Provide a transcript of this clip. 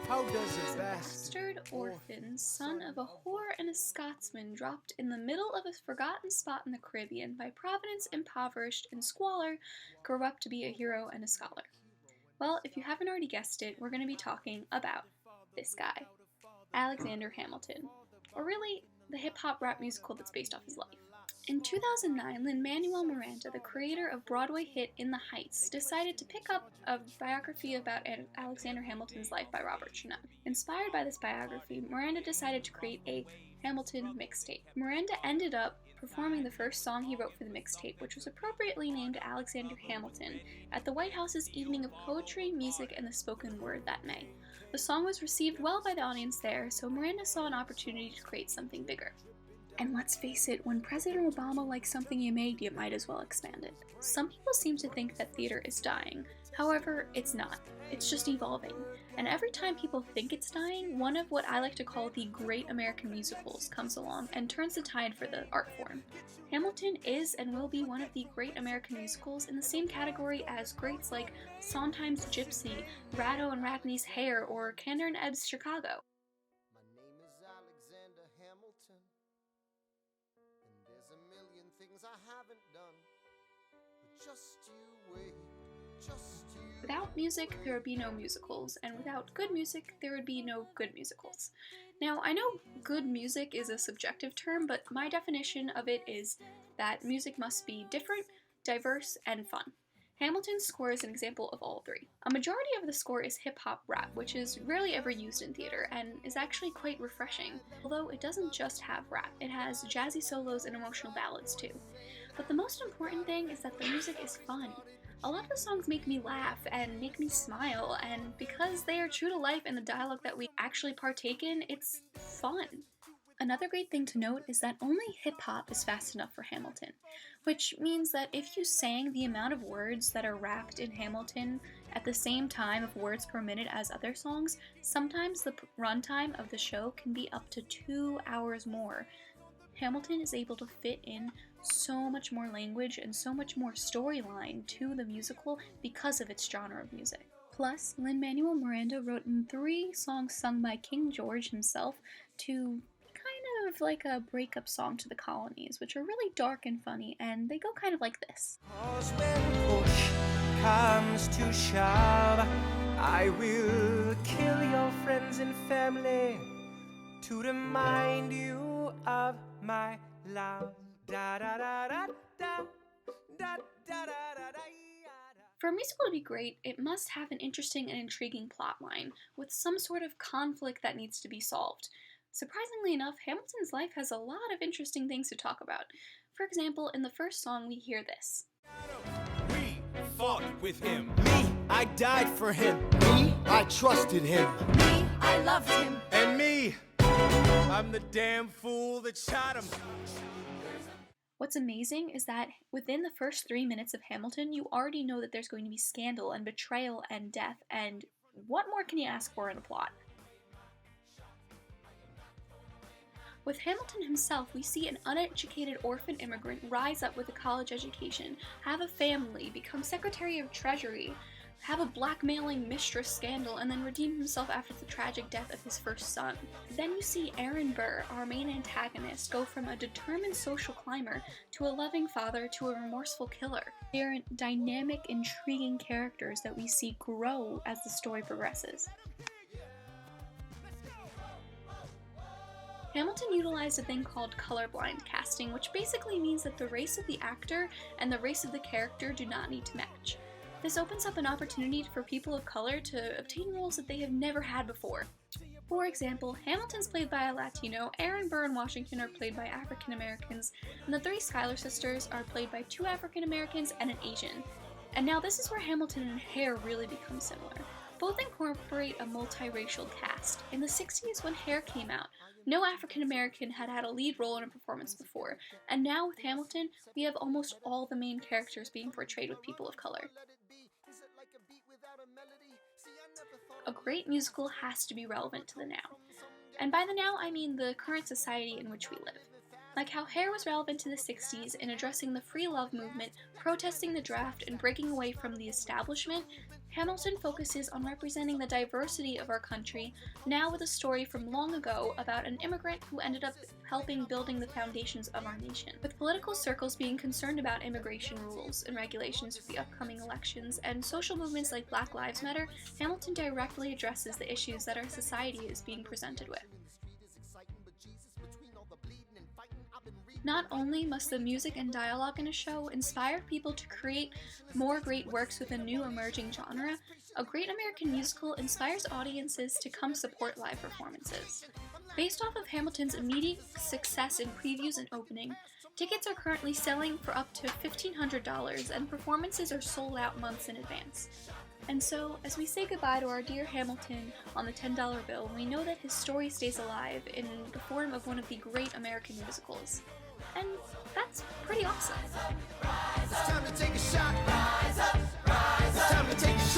How does As a a bastard orphan, son of a whore and a Scotsman, dropped in the middle of a forgotten spot in the Caribbean, by Providence impoverished in squalor, grew up to be a hero and a scholar. Well, if you haven't already guessed it, we're going to be talking about this guy, Alexander Hamilton. Or really, the hip hop rap musical that's based off his life. In 2009, Lin-Manuel Miranda, the creator of Broadway hit In the Heights, decided to pick up a biography about Alexander Hamilton's life by Robert Chinook. Inspired by this biography, Miranda decided to create a Hamilton mixtape. Miranda ended up performing the first song he wrote for the mixtape, which was appropriately named Alexander Hamilton, at the White House's Evening of Poetry, Music, and the Spoken Word that May. The song was received well by the audience there, so Miranda saw an opportunity to create something bigger. And let's face it, when President Obama likes something you made, you might as well expand it. Some people seem to think that theater is dying. However, it's not. It's just evolving. And every time people think it's dying, one of what I like to call the great American musicals comes along and turns the tide for the art form. Hamilton is and will be one of the great American musicals in the same category as greats like Sondheim's Gypsy, Ratto and Radney's Hair, or Kander and Ebb's Chicago. My name is Alexander Hamilton, and there's a million things I haven't done. But just you wait, just you. Without music, there would be no musicals, and without good music, there would be no good musicals. Now, I know good music is a subjective term, but my definition of it is that music must be different, diverse, and fun. Hamilton's score is an example of all three. A majority of the score is hip-hop rap, which is rarely ever used in theater, and is actually quite refreshing. Although it doesn't just have rap, it has jazzy solos and emotional ballads too. But the most important thing is that the music is fun. A lot of the songs make me laugh and make me smile, and because they are true to life and the dialogue that we actually partake in, it's fun. Another great thing to note is that only hip hop is fast enough for Hamilton, which means that if you sang the amount of words that are rapped in Hamilton at the same time of words per minute as other songs, sometimes the runtime of the show can be up to 2 hours more. Hamilton is able to fit in so much more language and so much more storyline to the musical because of its genre of music. Plus, Lin-Manuel Miranda wrote in 3 songs sung by King George himself to kind of like a breakup song to the colonies, which are really dark and funny, and they go kind of like this. 'Cause when push comes to shove, I will kill your friends and family to remind you of my love. Da da da da da da da da da da. For a musical to be great, it must have an interesting and intriguing plot line, with some sort of conflict that needs to be solved. Surprisingly enough, Hamilton's life has a lot of interesting things to talk about. For example, in the first song, we hear this. We fought with him. Me, I died for him. Me, I trusted him. Me, I loved him. And me, I'm the damn fool that shot him. What's amazing is that within the first 3 minutes of Hamilton, you already know that there's going to be scandal and betrayal and death, and what more can you ask for in a plot? With Hamilton himself, we see an uneducated orphan immigrant rise up with a college education, have a family, become Secretary of Treasury, have a blackmailing mistress scandal, and then redeem himself after the tragic death of his first son. Then you see Aaron Burr, our main antagonist, go from a determined social climber to a loving father to a remorseful killer. They are dynamic, intriguing characters that we see grow as the story progresses. Hamilton utilized a thing called colorblind casting, which basically means that the race of the actor and the race of the character do not need to match. This opens up an opportunity for people of color to obtain roles that they have never had before. For example, Hamilton's played by a Latino, Aaron Burr and Washington are played by African Americans, and the 3 Schuyler sisters are played by 2 African Americans and an Asian. And now this is where Hamilton and Hair really become similar. Both incorporate a multiracial cast. In the 60s, when Hair came out, no African American had had a lead role in a performance before, and now with Hamilton, we have almost all the main characters being portrayed with people of color. A great musical has to be relevant to the now. And by the now, I mean the current society in which we live. Like how Hair was relevant to the 60s in addressing the free love movement, protesting the draft, and breaking away from the establishment, Hamilton focuses on representing the diversity of our country, now with a story from long ago about an immigrant who ended up helping building the foundations of our nation. With political circles being concerned about immigration rules and regulations for the upcoming elections, and social movements like Black Lives Matter, Hamilton directly addresses the issues that our society is being presented with. Not only must the music and dialogue in a show inspire people to create more great works with a new emerging genre, a great American musical inspires audiences to come support live performances. Based off of Hamilton's immediate success in previews and opening, tickets are currently selling for up to $1,500 and performances are sold out months in advance. And so, as we say goodbye to our dear Hamilton on the $10 bill, we know that his story stays alive in the form of one of the great American musicals. And that's pretty awesome. It's time to take a shot. Rise up, rise up. It's time to take a shot.